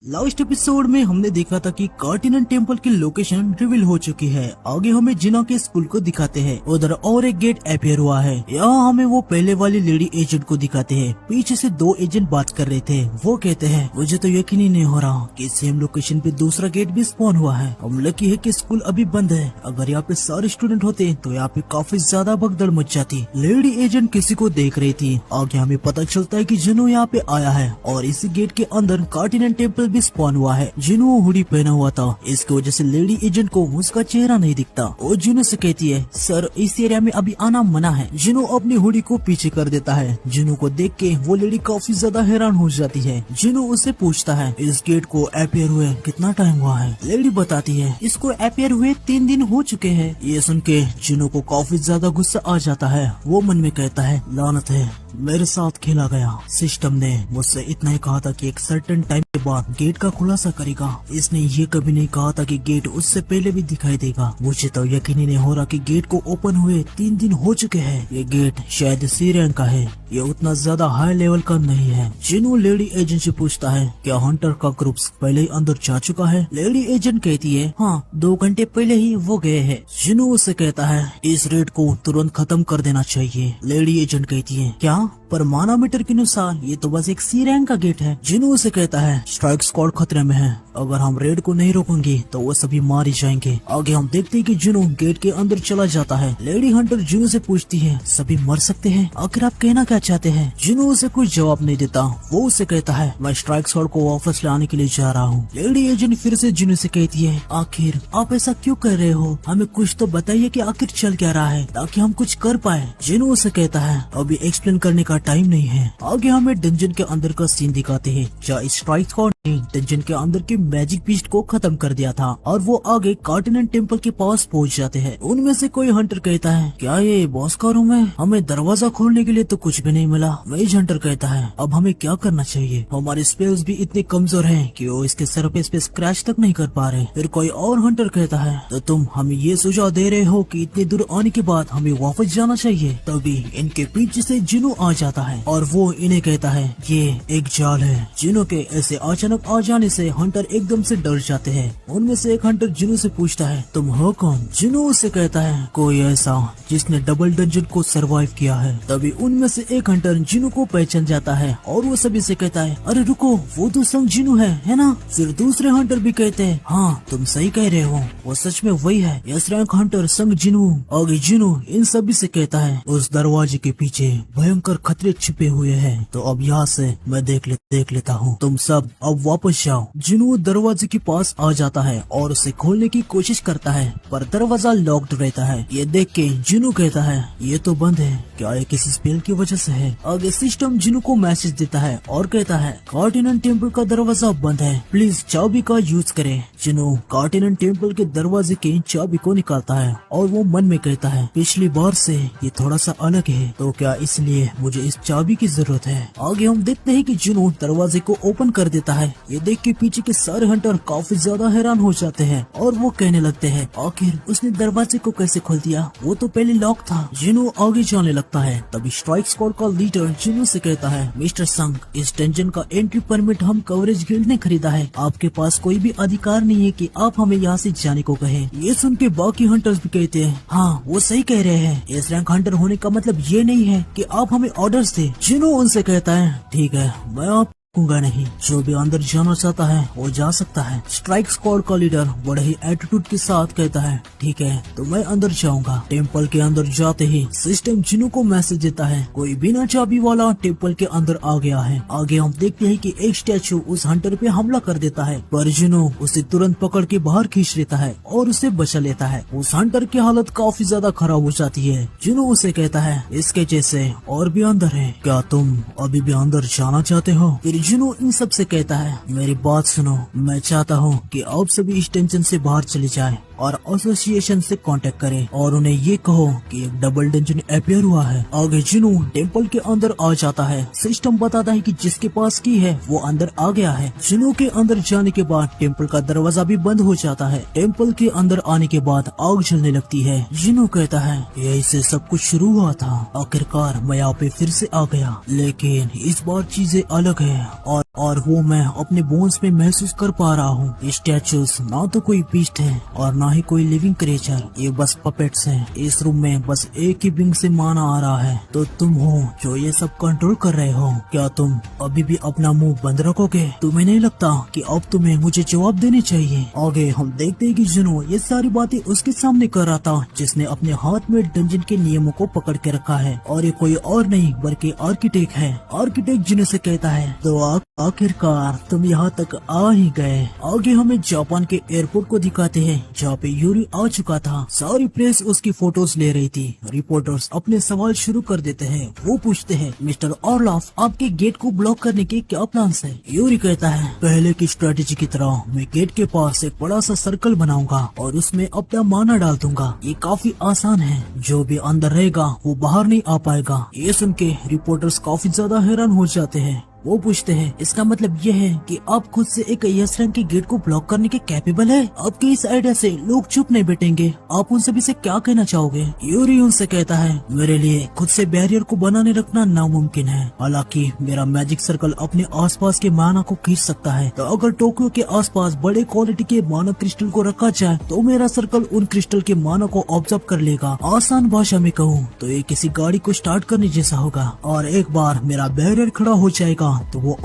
Last episode में हमने देखा था कि कार्टिनन टेम्पल की लोकेशन रिवील हो चुकी है। आगे हमें जिना के स्कूल को दिखाते हैं। उधर और एक गेट अपेयर हुआ है। यहाँ हमें वो पहले वाली लेडी एजेंट को दिखाते हैं। पीछे से दो एजेंट बात कर रहे थे। वो कहते हैं मुझे तो यकीन ही नहीं हो रहा कि सेम लोकेशन पे दूसरा गेट भी स्पॉन हुआ है। हम लकी है कि स्कूल अभी बंद है। अगर यहाँ पे सारे स्टूडेंट होते तो यहाँ पे काफी ज्यादा भगदड़ मच जाती। लेडी एजेंट किसी को देख रही थी। आगे हमें पता चलता है कि जिनो यहाँ पे आया है और इसी गेट के अंदर कार्टिनन टेम्पल भी स्पॉन हुआ है। जिनो हुडी पहना हुआ था, इसकी वजह से लेडी एजेंट को उसका चेहरा नहीं दिखता। और जिनो से कहती है सर इस एरिया में अभी आना मना है। जिनो अपनी हुडी को पीछे कर देता है। जिनो को देख के वो लेडी काफी ज्यादा हैरान हो जाती है। जिनो उससे पूछता है इस गेट को अपेयर हुए कितना टाइम हुआ है। लेडी बताती है इसको अपेयर हुए 3 दिन हो चुके हैं। ये सुन के जिनो को काफी ज्यादा गुस्सा आ जाता है। वो मन में कहता है लानत है, मेरे साथ खेला गया। सिस्टम ने मुझसे इतना ही कहा था कि एक सर्टेन टाइम के बाद गेट का खुलासा करेगा। इसने ये कभी नहीं कहा था कि गेट उससे पहले भी दिखाई देगा। मुझे तो यकीन ही नहीं हो रहा कि गेट को ओपन हुए 3 दिन हो चुके हैं। ये गेट शायद सी रैंक का है, ये उतना ज्यादा हाई लेवल का नहीं है। जिनो लेडी एजेंट से पूछता है क्या हंटर का ग्रुप पहले ही अंदर जा चुका है। लेडी एजेंट कहती है हाँ 2 घंटे पहले ही वो गए हैं। जिनो उससे कहता है इस रेड को तुरंत खत्म कर देना चाहिए। लेडी एजेंट कहती है क्या, पर मानोमीटर के अनुसार ये तो बस एक सी रैंक का गेट है। जिनो उसे कहता है स्ट्राइक स्क्वाड खतरे में है, अगर हम रेड को नहीं रोकेंगे तो वो सभी मार ही जाएंगे। आगे हम देखते हैं कि जिनो गेट के अंदर चला जाता है। लेडी हंटर जिनो से पूछती है सभी मर सकते हैं, आखिर आप कहना क्या चाहते हैं। जिनो उसे कुछ जवाब नहीं देता। वो उसे कहता है मैं स्ट्राइक स्क्वाड को वापस लाने के लिए जा रहा हूँ। लेडी एजेंट फिर से जिनो से कहती है आखिर आप ऐसा क्यों कर रहे हो, हमें कुछ तो बताइए कि आखिर चल क्या रहा है ताकि हम कुछ कर पाए। जिनो उसे कहता है अभी एक्सप्लेन करने का टाइम नहीं है। आगे हमें डंजन के अंदर का सीन दिखाते हैं जहाँ स्ट्राइक स्क्वाड ने डंजन के अंदर के मैजिक बीस्ट को खत्म कर दिया था और वो आगे कार्टिनन टेम्पल के पास पहुंच जाते हैं। उनमें से कोई हंटर कहता है क्या ये बॉस का रूम है, हमें दरवाजा खोलने के लिए तो कुछ भी नहीं मिला। मेज हंटर कहता है अब हमें क्या करना चाहिए, हमारे स्पेल्स भी इतने कमजोर हैं कि वो इसके सरफेस पे स्क्रैच तक नहीं कर पा रहे। फिर कोई और हंटर कहता है तो तुम हमें ये सुझाव दे रहे हो कि इतनी दूर आने के बाद हमें वापस जाना चाहिए। तभी इनके पीछे से जिनो आ जाता है और वो इन्हें कहता है ये एक जाल है। जिनो के ऐसे अचानक आ जाने से हंटर एकदम से डर जाते हैं। उनमें से एक हंटर जिनो से पूछता है तुम हो कौन। जिनो उससे कहता है कोई ऐसा जिसने डबल डंजन को सरवाइव किया है। तभी उनमें से एक हंटर जिनो को पहचान जाता है और वो सभी से कहता है अरे रुको वो तो संग जिनो है ना। फिर दूसरे हंटर भी कहते हैं हाँ तुम सही कह रहे हो, वो सच में वही है। यस रैंक हंटर संग जिनो। आगे जिनो इन सभी से कहता है उस दरवाजे के पीछे भयंकर खतरे छिपे हुए हैं, तो अब यहाँ से मैं देख लेता हूँ, तुम सब अब वापस जाओ। जिनो दरवाजे के पास आ जाता है और उसे खोलने की कोशिश करता है पर दरवाजा लॉक्ड रहता है। ये देख के जिनो कहता है ये तो बंद है, क्या ये किसी स्पेल की वजह से है। आगे सिस्टम जिनो को मैसेज देता है और कहता है कार्टिनन टेम्पल का दरवाजा बंद है, प्लीज चाबी का यूज करें। जिनो कार्टिनन टेम्पल के दरवाजे की चाबी को निकालता है और वो मन में कहता है पिछली बार से ये थोड़ा सा अलग है, तो क्या इसलिए मुझे इस चाबी की जरूरत है। आगे हम देखते हैं कि जिनो दरवाजे को ओपन कर देता है। ये देख के पीछे के सारे हंटर काफी ज्यादा हैरान हो जाते हैं और वो कहने लगते हैं आखिर उसने दरवाजे को कैसे खोल दिया, वो तो पहले लॉक था। जिनो आगे जाने लगता है। तभी स्ट्राइक स्क्वाड का लीडर जिनो से कहता है मिस्टर संग इस डंजन का एंट्री परमिट हम कवरेज गिल्ड ने खरीदा है, आपके पास कोई भी अधिकार नहीं है कि आप हमें यहाँ से जाने को कहें। ये सुन के बाकी हंटर्स भी कहते हैं हाँ वो सही कह रहे हैं, इस रैंक हंटर होने का मतलब ये नहीं है कि आप हमें ऑर्डर्स दे। जिनो उनसे कहता है ठीक है मैं आप नहीं, जो भी अंदर जाना चाहता है वो जा सकता है। स्ट्राइक स्क्वाड का लीडर बड़े ही एटीट्यूड के साथ कहता है ठीक है तो मैं अंदर जाऊंगा। टेम्पल के अंदर जाते ही सिस्टम जिनो को मैसेज देता है कोई बिना चाबी वाला टेम्पल के अंदर आ गया है। आगे हम देखते हैं कि एक स्टैचू उस हंटर पे हमला कर देता है पर जिनो उसे तुरंत पकड़ के बाहर खींच लेता है और उसे बचा लेता है। उस हंटर की हालत काफी ज्यादा खराब हो जाती है। जिनो उसे कहता है इसके जैसे और भी अंदर है, क्या तुम अभी भी अंदर जाना चाहते हो। जिनो इन सब से कहता है मेरी बात सुनो, मैं चाहता हूँ कि आप सभी इस टेंशन से बाहर चले जाएं और एसोसिएशन से कांटेक्ट करें और उन्हें ये कहो कि एक डबल डंजन अपेयर हुआ है। आगे जिनो टेम्पल के अंदर आ जाता है। सिस्टम बताता है कि जिसके पास की है वो अंदर आ गया है। जिनो के अंदर जाने के बाद टेम्पल का दरवाजा भी बंद हो जाता है। टेम्पल के अंदर आने के बाद आग जलने लगती है। जिनो कहता है यही से सब कुछ शुरू हुआ था, आखिरकार मैं यहाँ पे फिर से आ गया, लेकिन इस बार चीजें अलग है और और वो मैं अपने बोन्स में महसूस कर पा रहा हूँ। स्टैचूज ना तो कोई बीस्ट है और ना ही कोई लिविंग क्रिएचर, ये बस पपेट्स हैं। इस रूम में बस एक ही विंग से माना आ रहा है, तो तुम हो जो ये सब कंट्रोल कर रहे हो। क्या तुम अभी भी अपना मुंह बंद रखोगे? तुम्हें नहीं लगता कि अब तुम्हें मुझे जवाब देने चाहिए? आगे हम देखते हैं कि जुनो ये सारी बातें उसके सामने कर रहा था, जिसने अपने हाथ में डंजन के नियमों को पकड़ के रखा है, और ये कोई और नहीं बल्कि आर्किटेक्ट है। आर्किटेक्ट जुनो से कहता है, तो आखिरकार तुम यहाँ तक आ ही गए। आगे हमें जापान के एयरपोर्ट को दिखाते हैं, जहाँ पे यूरी आ चुका था। सारी प्रेस उसकी फोटोज ले रही थी। रिपोर्टर्स अपने सवाल शुरू कर देते हैं। वो पूछते हैं, मिस्टर ऑर्लॉफ, आपके गेट को ब्लॉक करने के क्या प्लान्स है? यूरी कहता है, पहले की स्ट्रेटेजी की तरह मैं गेट के पास एक बड़ा सा सर्कल बनाऊंगा और उसमें अपना माना डाल दूंगा। ये काफी आसान है, जो भी अंदर रहेगा वो बाहर नहीं आ पाएगा। ये सुन के रिपोर्टर्स काफी ज्यादा हैरान हो जाते हैं। वो पूछते हैं, इसका मतलब ये है कि आप खुद से एक यस रंग के गेट को ब्लॉक करने के कैपेबल है? आपके इस आइडिया से लोग चुप नहीं बैठेंगे। आप उन सभी से क्या कहना चाहोगे? यूरी उनसे कहता है, मेरे लिए खुद से बैरियर को बनाने रखना नामुमकिन है। हालांकि मेरा मैजिक सर्कल अपने आसपास के माना को खींच सकता है, तो अगर टोक्यो के आसपास बड़े क्वालिटी के माना क्रिस्टल को रखा जाए तो मेरा सर्कल उन क्रिस्टल के माना को ऑब्जर्व कर लेगा। आसान भाषा में कहूँ तो ये किसी गाड़ी को स्टार्ट करने जैसा होगा, और एक बार मेरा बैरियर खड़ा हो जाएगा तो वो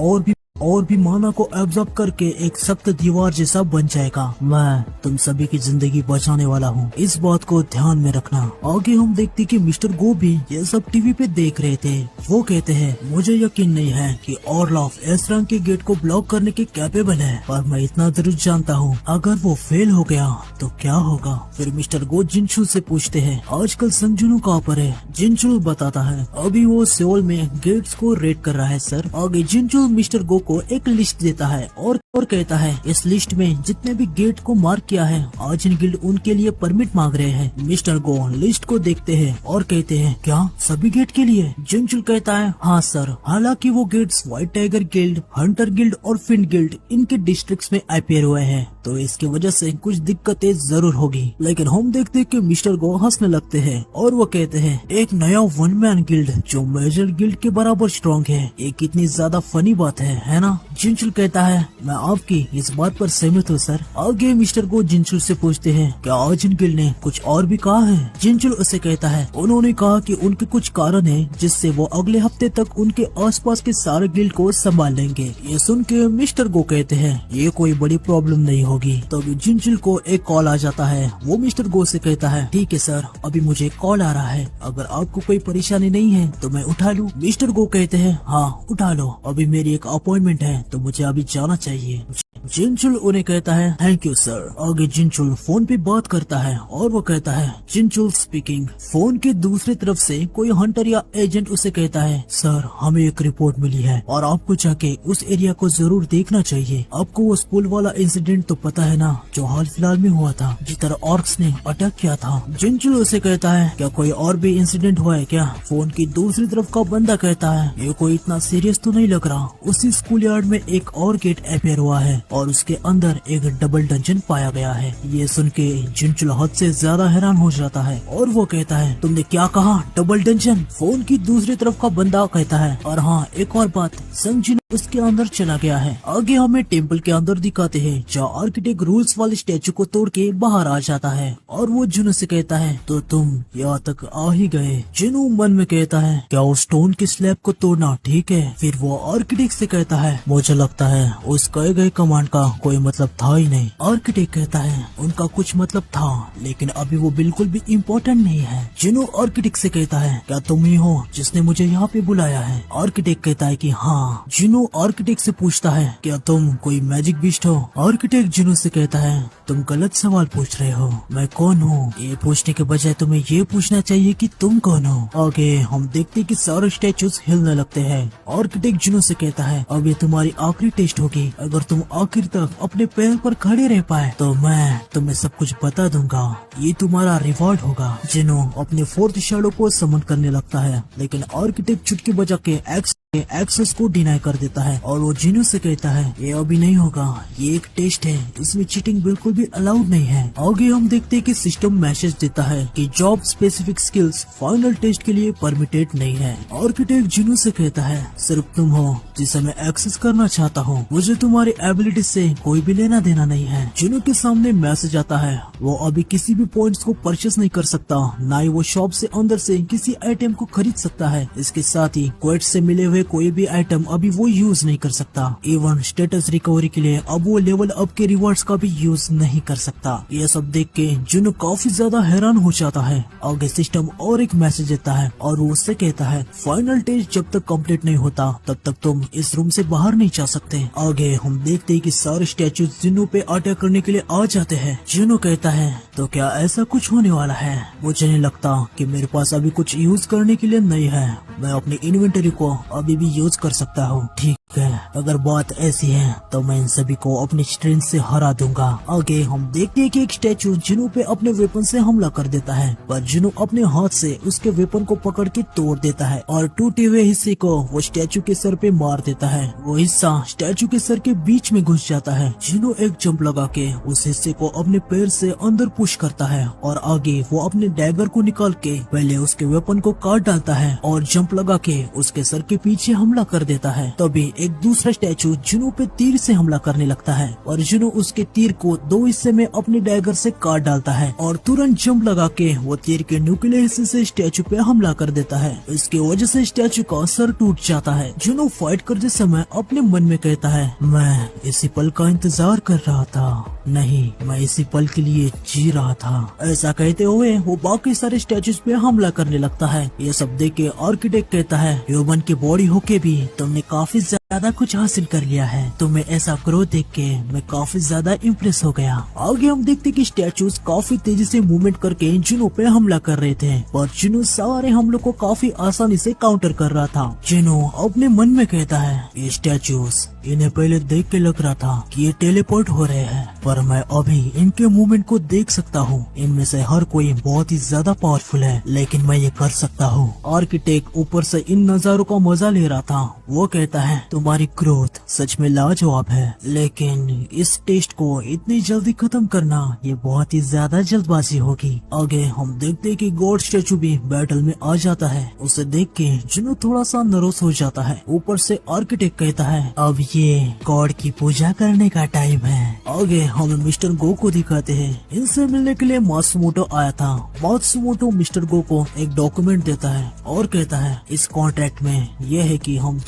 और भी माना को एब्जॉर्ब करके एक सख्त दीवार जैसा बन जाएगा। मैं तुम सभी की जिंदगी बचाने वाला हूँ, इस बात को ध्यान में रखना। आगे हम देखते कि मिस्टर गो भी ये सब टीवी पे देख रहे थे। वो कहते हैं, मुझे यकीन नहीं है कि ऑर्लॉफ इस रंग के गेट को ब्लॉक करने के कैपेबल है, पर मैं इतना जरूर जानता हूँ, अगर वो फेल हो गया तो क्या होगा? फिर मिस्टर गो जिनचुल से पूछते हैं, आजकल संजुनु कहाँ पर है? जिनचुल बताता है, अभी वो सेओल में गेट्स को रेड कर रहा है सर। आगे जिनचुल मिस्टर गो को एक लिस्ट देता है और कहता है, इस लिस्ट में जितने भी गेट को मार्क किया है, आर्जन गिल्ड उनके लिए परमिट मांग रहे हैं। मिस्टर गो लिस्ट को देखते हैं और कहते हैं, क्या सभी गेट के लिए? जिनचुल कहता है, हाँ सर, हालांकि वो gates white tiger guild, hunter guild और फिन गिल्ड इनके डिस्ट्रिक्ट्स में अपीयर हुए हैं, तो इसकी वजह से कुछ दिक्कतें जरूर होगी। लेकिन हम देखते हैं कि मिस्टर गो हंसने लगते हैं और वो कहते हैं, एक नया वन मैन गिल्ड जो मेजर गिल्ड के बराबर स्ट्रॉन्ग है, ये कितनी ज्यादा फनी बात है ना? जिनचुल कहता है, मैं आपकी इस बात पर सहमत हूँ सर। आगे मिस्टर गो जिनचुल से पूछते हैं, क्या आर्जन गिल्ड ने कुछ और भी कहा है? जिनचुल उसे कहता है, उन्होंने कहा कि उनके कुछ कारण है जिससे वो अगले हफ्ते तक उनके आसपास के सारे गिल्ड को संभाल लेंगे। ये सुन के मिस्टर गो कहते हैं, ये कोई बड़ी प्रॉब्लम नहीं होगी। तो जिनचुल को एक कॉल आ जाता है। वो मिस्टर गो से कहता है, ठीक है सर, अभी मुझे कॉल आ रहा है, अगर आपको कोई परेशानी नहीं है तो मैं उठा लूँ? मिस्टर गो कहते हैं, हाँ उठा लो, अभी मेरी एक अपॉइंटमेंट है तो मुझे अभी जाना चाहिए। जिनचुल उन्हें कहता है, थैंक यू सर। आगे जिनचुल फोन पे बात करता है और वो कहता है, जिनचुल स्पीकिंग। फोन के दूसरी तरफ से कोई हंटर या एजेंट उसे कहता है, सर हमें एक रिपोर्ट मिली है और आपको जाके उस एरिया को जरूर देखना चाहिए। आपको वो स्कूल वाला इंसिडेंट तो पता है ना, जो हाल फिलहाल में हुआ था, जिस तरह ऑर्क्स ने अटैक किया था? जिनचुल उसे कहता है, क्या कोई और भी इंसिडेंट हुआ है क्या? फोन की दूसरी तरफ का बंदा कहता है, ये कोई इतना सीरियस तो नहीं लग रहा। उसी स्कूल यार्ड में एक और गेट अपीयर हुआ है और उसके अंदर एक डबल डंजन पाया गया है। ये सुन के जिनचुल हद से ज्यादा हैरान हो जाता है और वो कहता है, तुमने क्या कहा? Double dungeon? फोन की दूसरी तरफ का बंदा कहता है, और हाँ एक और बात, संजू उसके अंदर चला गया है। आगे हमें टेम्पल के अंदर दिखाते हैं, जहाँ आर्किटेक्ट रूल्स वाले स्टैचू को तोड़ के बाहर आ जाता है और वो जुनू से कहता है, तो तुम यहाँ तक आ ही गए। जुनू मन में कहता है, क्या उस स्टोन की स्लैब को तोड़ना ठीक है? फिर वो आर्किटेक्ट से कहता है, मुझे लगता है उस कहे गए कमांड का कोई मतलब था ही नहीं। आर्किटेक्ट कहता है, उनका कुछ मतलब था, लेकिन अभी वो बिल्कुल भी इम्पोर्टेंट नहीं है। जुनू आर्किटेक्ट से कहता है, क्या तुम ही हो जिसने मुझे यहाँ पे बुलाया है? आर्किटेक्ट कहता है कि हाँ। जुनू आर्किटेक्ट से पूछता है, क्या तुम कोई मैजिक बीस्ट हो? आर्किटेक्ट जुनू से कहता है, तुम गलत सवाल पूछ रहे हो, मैं कौन हूँ? ये पूछने के बजाय तुम्हें ये पूछना चाहिए कि तुम कौन हो। आगे हम देखते कि सारे स्टैचूज हिलने लगते हैं। आर्किटेक्ट जुनू से कहता है, अब ये तुम्हारी आखिरी टेस्ट होगी, अगर तुम आखिर तक अपने पैर पर खड़े रह पाए तो मैं तुम्हें सब कुछ बता दूंगा, ये तुम्हारा रिवॉर्ड होगा। जुनू अपने फोर्थ शैडो को समन करने लगता है, लेकिन आर्किटेक्ट चुटकी बजा के एक्स एक्सेस को डिनाई कर देता है और वो जिनो से कहता है ये अभी नहीं होगा, ये एक टेस्ट है, इसमें चीटिंग बिल्कुल भी अलाउड नहीं है। आगे हम देखते हैं कि सिस्टम मैसेज देता है कि job specific skills final test के लिए परमिटेड नहीं है। आर्किटेक्ट जिनो से कहता है सिर्फ तुम हो जिसे मैं एक्सेस करना चाहता हूँ, मुझे तुम्हारी एबिलिटी से कोई भी लेना देना नहीं है। जिनो के सामने मैसेज आता है वो अभी किसी भी पॉइंट्स को परचेस नहीं कर सकता, ना ही वो शॉप से अंदर से किसी आइटम को खरीद सकता है। इसके साथ ही क्वेस्ट से मिले हुए कोई भी आइटम अभी वो यूज नहीं कर सकता। इवन स्टेटस रिकवरी के लिए अब वो लेवल अप के रिवॉर्ड्स का भी यूज नहीं कर सकता। ये सब देख के जिनो काफी ज्यादा हैरान हो जाता है। आगे सिस्टम और एक मैसेज देता है और वो उससे कहता है फाइनल टेस्ट जब तक कंप्लीट नहीं होता तब तक तुम इस रूम से बाहर नहीं जा सकते। आगे हम देखते हैं कि सारे स्टैचू जिनो पे अटैक करने के लिए आ जाते हैं। जिनो कहता है तो क्या ऐसा कुछ होने वाला है? मुझे नहीं लगता कि मेरे पास अभी कुछ यूज करने के लिए नहीं है, मैं अपनी इन्वेंटरी को अभी भी यूज कर सकता हूँ। ठीक है, अगर बात ऐसी है तो मैं इन सभी को अपनी स्ट्रेंथ से हरा दूंगा। आगे हम देखते हैं कि एक स्टैचू जिनो पे अपने वेपन से हमला कर देता है, पर जिनो अपने हाथ से उसके वेपन को पकड़ के तोड़ देता है और टूटे हुए हिस्से को वो स्टैचू के सर पे मार देता है। वो हिस्सा स्टैचू के सर के बीच में घुस जाता है। जिनो एक जंप लगा के उस हिस्से को अपने पैर से अंदर पुश करता है और आगे वो अपने डैगर को निकाल के पहले उसके वेपन को काट डालता है और जंप लगा के उसके सर के पीछे हमला कर देता है। तभी एक दूसरा स्टैचू जिनो पे तीर से हमला करने लगता है और जिनो उसके तीर को दो हिस्से में अपने डैगर से काट डालता है और तुरंत जंप लगा के वो तीर के नुकीले हिस्से से स्टैचू पे हमला कर देता है। इसकी वजह से स्टैचू का सर टूट जाता है। जिनो फाइट करते समय अपने मन में कहता है मैं इसी पल का इंतजार कर रहा था, नहीं मैं इसी पल के लिए जी रहा था। ऐसा कहते हुए वो बाकी सारे स्टैचूज पे हमला करने लगता है। ये सब देख के आर्किटेक्ट कहता है ह्यूमन की बॉडी होके भी तुमने काफी ज्यादा कुछ हासिल कर लिया है, तुम्हें ऐसा ग्रोथ देख के मैं काफी ज्यादा इम्प्रेस हो गया। आगे हम देखते कि स्टैचूज काफी तेजी से मूवमेंट करके जिनो पे हमला कर रहे थे, पर जिनो सारे हमलों को काफी आसानी से काउंटर कर रहा था। जिनो अपने मन में कहता है ये स्टैचूज इन्हें पहले देख के लग रहा था कि ये टेलीपोर्ट हो रहे हैं, पर मैं अभी इनके मूवमेंट को देख सकता हूँ। इनमें से हर कोई बहुत ही ज्यादा पावरफुल है, लेकिन मैं ये कर सकता हूँ। आर्किटेक्ट ऊपर से इन नजारों का मजा ले रहा था। वो कहता है तुम्हारी ग्रोथ सच में लाजवाब है, लेकिन इस टेस्ट को इतनी जल्दी खत्म करना ये बहुत ही ज्यादा जल्दबाजी होगी। आगे हम देखते हैं कि गॉड स्टैचू भी बैटल में आ जाता है। उसे देख के जिनो थोड़ा सा नर्वस हो जाता है। ऊपर से आर्किटेक्ट कहता है अब ये गॉड की पूजा करने का टाइम है। आगे हमें मिस्टर गो को दिखाते हैं। इनसे मिलने के लिए मात्सुमोटो आया था। मात्सुमोटो मिस्टर गो को एक डॉक्यूमेंट देता है और कहता है इस कॉन्ट्रैक्ट में यह है कि हम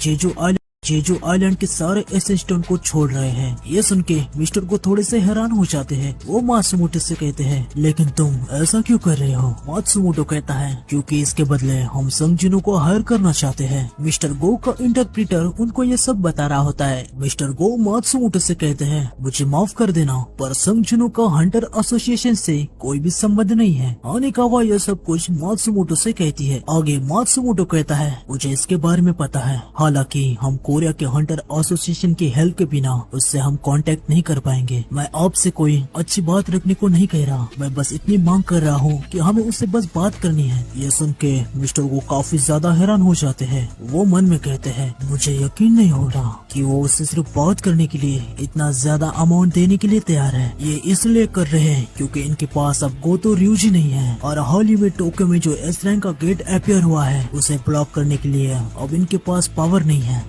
जेजू आइलैंड के सारे एसेंस्टोन को छोड़ रहे हैं। ये सुन के मिस्टर को थोड़े से हैरान हो जाते हैं। वो मात्सुमोटो से कहते हैं लेकिन तुम ऐसा क्यों कर रहे हो? मात्सुमोटो कहता है क्योंकि इसके बदले हम संग जिनो को हायर करना चाहते हैं। मिस्टर गो का इंटरप्रेटर उनको ये सब बता रहा होता है। मिस्टर गो मात्सुमोटो से कहते हैं मुझे माफ कर देना, पर संग जिनो का हंटर एसोसिएशन से कोई भी संबंध नहीं है। अनिकावा यह सब कुछ मात्सुमोटो से कहती है। आगे मात्सुमोटो कहता है मुझे इसके बारे में पता है, हालांकि हम कोरिया के हंटर एसोसिएशन की हेल्प के बिना उससे हम कांटेक्ट नहीं कर पाएंगे। मैं आपसे कोई अच्छी बात रखने को नहीं कह रहा, मैं बस इतनी मांग कर रहा हूँ कि हमें उससे बस बात करनी है। ये सुन के मिस्टर वो काफी ज्यादा हैरान हो जाते हैं। वो मन में कहते हैं मुझे यकीन नहीं हो रहा कि वो उससे सिर्फ बात करने के लिए इतना ज्यादा अमाउंट देने के लिए तैयार है। ये इसलिए कर रहे हैं क्योंकि इनके पास अब गोतो ryuji नहीं है और हाल ही में टोक्यो में जो एस रैंक का गेट अपीयर हुआ है उसे ब्लॉक करने के लिए अब इनके पास पावर नहीं है।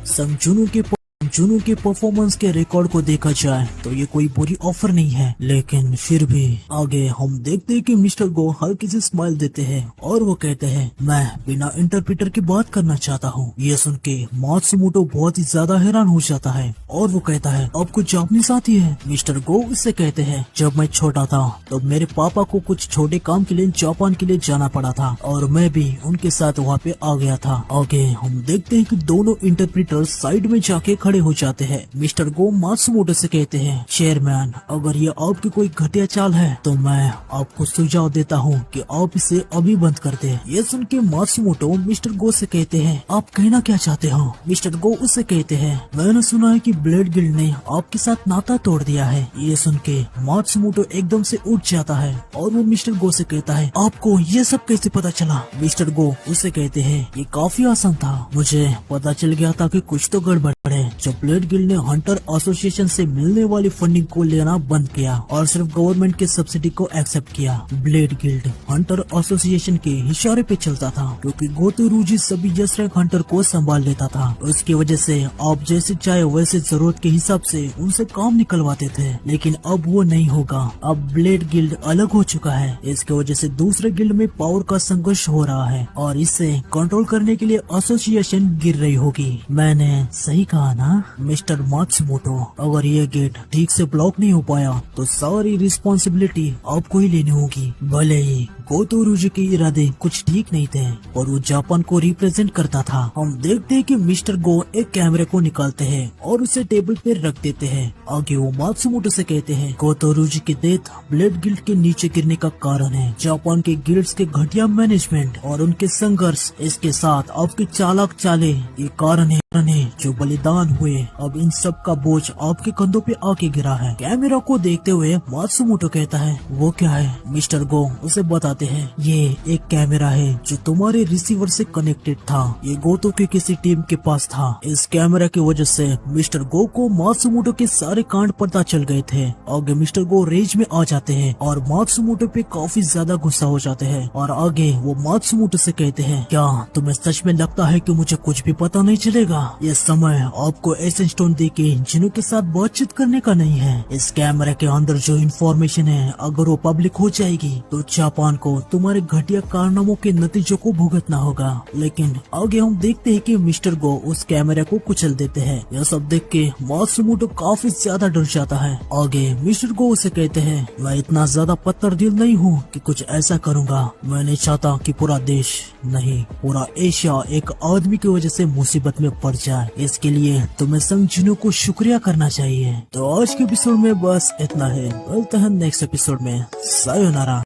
जुनू के परफॉर्मेंस के रिकॉर्ड को देखा जाए तो ये कोई बुरी ऑफर नहीं है, लेकिन फिर भी आगे हम देखते हैं कि मिस्टर गो हल्की सी स्माइल देते हैं और वो कहते हैं मैं बिना इंटरप्रेटर की बात करना चाहता हूँ। ये सुन के मात्सुमोटो बहुत ही ज्यादा हैरान हो जाता है और वो कहता है अब कुछ जापानीज आती है। मिस्टर गो उससे कहते हैं जब मैं छोटा था तो मेरे पापा को कुछ छोटे काम के लिए जापान के लिए जाना पड़ा था और मैं भी उनके साथ वहाँ पे आ गया था। आगे हम देखते हैं कि दोनों इंटरप्रेटर साइड में जाके खड़े खड़े हो जाते हैं। मिस्टर गो मात्सुमोटो से कहते हैं, चेयरमैन अगर ये आपकी कोई घटिया चाल है तो मैं आपको सुझाव देता हूँ कि आप इसे अभी बंद कर दे। ये सुन के मात्सुमोटो मिस्टर गो से कहते हैं, आप कहना क्या चाहते हो? मिस्टर गो उससे कहते हैं, मैंने सुना है कि ब्लेड गिल्ड ने आपके साथ नाता तोड़ दिया है। ये सुन के मात्सुमोटो एकदम से उठ जाता है और वो मिस्टर गो से कहता है, आपको ये सब कैसे पता चला? मिस्टर गो उससे कहते हैं, ये काफी आसान था, मुझे पता चल गया था कि कुछ तो गड़बड़ है। जब ब्लेड गिल्ड ने हंटर एसोसिएशन से मिलने वाली फंडिंग को लेना बंद किया और सिर्फ गवर्नमेंट के सब्सिडी को एक्सेप्ट किया। ब्लेड गिल्ड हंटर एसोसिएशन के इशारे पे चलता था क्योंकि गोतोरूजी सभी जसरैक हंटर को संभाल लेता था। उसकी वजह से आप जैसे चाहे वैसे जरूरत के हिसाब से उनसे काम निकलवाते थे, लेकिन अब वो नहीं होगा। अब ब्लेड गिल्ड अलग हो चुका है। इसकी वजह से दूसरे गिल्ड में पावर का संघर्ष हो रहा है और इससे कंट्रोल करने के लिए एसोसिएशन गिर रही होगी। मैंने सही कहा ना मिस्टर मात्सुमोटो? अगर ये गेट ठीक से ब्लॉक नहीं हो पाया तो सारी रिस्पॉन्सिबिलिटी आपको ही लेनी होगी। भले ही गोतोरूजी के इरादे कुछ ठीक नहीं थे और वो जापान को रिप्रेजेंट करता था। हम देखते हैं कि मिस्टर गो एक कैमरे को निकालते हैं और उसे टेबल पे रख देते हैं। आगे वो मात्सुमोटो से कहते हैं, गोतोरूजी की डेथ ब्लेड गिल्ड के नीचे गिरने का कारण है। जापान के गिल्ड्स के घटिया मैनेजमेंट और उनके संघर्ष, इसके साथ आपकी चालाक चालें ये कारण है जो बलिदान हुए। अब इन सब का बोझ आपके कंधों पे आके गिरा है। कैमरा को देखते हुए मात्सुमोटो कहता है, वो क्या है? मिस्टर गो उसे बताते हैं, ये एक कैमरा है जो तुम्हारे रिसीवर से कनेक्टेड था। ये गोतो की किसी टीम के पास था। इस कैमरा की वजह से मिस्टर गो को मात्सुमोटो के सारे कांड पता चल गए थे। आगे मिस्टर गो रेज में आ जाते हैं और मात्सुमोटो पे काफी ज्यादा गुस्सा हो जाते हैं और आगे वो मात्सुमोटो से कहते हैं, क्या तुम्हें सच में लगता है कि मुझे कुछ भी पता नहीं चलेगा? ये समय आपको ऐसे स्टोन देके जिनों के साथ बातचीत करने का नहीं है। इस कैमरे के अंदर जो इंफॉर्मेशन है अगर वो पब्लिक हो जाएगी तो जापान को तुम्हारे घटिया कारनामों के नतीजों को भुगतना होगा। लेकिन आगे हम देखते हैं कि मिस्टर गो उस कैमरे को कुचल देते हैं। यह सब देख के मात्सुमोटो काफी ज्यादा डर जाता है। आगे मिस्टर गो उसे कहते हैं, मैं इतना ज्यादा पत्थर दिल नहीं हूँ कि कुछ ऐसा करूँगा। मैं नहीं चाहता कि पूरा देश नहीं पूरा एशिया एक आदमी की वजह से मुसीबत में पड़ जाए। इसके लिए तुम्हें संग जिनों को शुक्रिया करना चाहिए। तो आज के एपिसोड में बस इतना है। मिलते हैं नेक्स्ट एपिसोड में। सायोनारा।